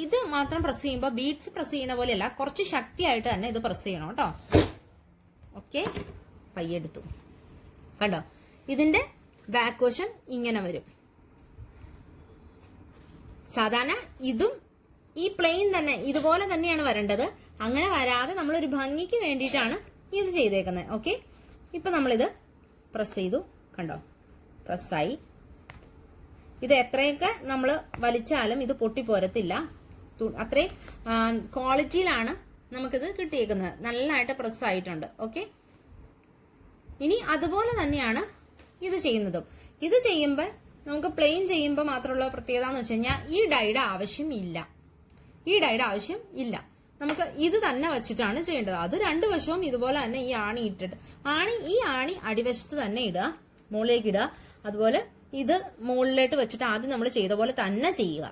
ഇത് മാത്രം പ്രസ് ചെയ്യുമ്പോൾ ബീഡ്സ് പ്രസ് ചെയ്യണ പോലെയല്ല, കുറച്ച് ശക്തിയായിട്ട് തന്നെ ഇത് പ്രസ് ചെയ്യണം കേട്ടോ. ഓക്കെ, പയ്യെടുത്തു കണ്ടോ. ഇതിന്റെ ബാക്ക് വശം ഇങ്ങനെ വരും. സാധാരണ ഇതും ഈ പ്ലെയിൻ തന്നെ ഇതുപോലെ തന്നെയാണ് വരേണ്ടത്. അങ്ങനെ വരാതെ നമ്മളൊരു ഭംഗിക്ക് വേണ്ടിയിട്ടാണ് ഇത് ചെയ്തേക്കുന്നത്. ഓക്കെ, ഇപ്പൊ നമ്മളിത് പ്രസ് ചെയ്തു കണ്ടോ, പ്രസ്സായി. ഇത് എത്രയൊക്കെ നമ്മൾ വലിച്ചാലും ഇത് പൊട്ടിപ്പോരത്തില്ല. അത്രയും ക്വാളിറ്റിയിലാണ് നമുക്കിത് കിട്ടിയേക്കുന്നത്. നല്ലതായിട്ട് പ്രസ് ആയിട്ടുണ്ട്. ഓക്കെ, ഇനി അതുപോലെ തന്നെയാണ് ഇത് ചെയ്യുന്നതും. ഇത് ചെയ്യുമ്പോൾ നമുക്ക് പ്ലെയിൻ ചെയ്യുമ്പോൾ മാത്രമുള്ള പ്രത്യേകത എന്ന് വെച്ച് കഴിഞ്ഞാൽ ഈ ഡൈയുടെ ആവശ്യം ഇല്ല. ഈ ഡൈയുടെ ആവശ്യം ഇല്ല. നമുക്ക് ഇത് തന്നെ വെച്ചിട്ടാണ് ചെയ്യേണ്ടത്. അത് രണ്ടു വശവും ഇതുപോലെ തന്നെ ഈ ആണി ഇട്ടിട്ട് ഈ ആണി അടിവശത്ത് തന്നെ ഇടുക, മുകളിലേക്ക് ഇടുക. അതുപോലെ ഇത് മുകളിലോട്ട് വെച്ചിട്ട് ആദ്യം നമ്മൾ ചെയ്ത പോലെ തന്നെ ചെയ്യുക.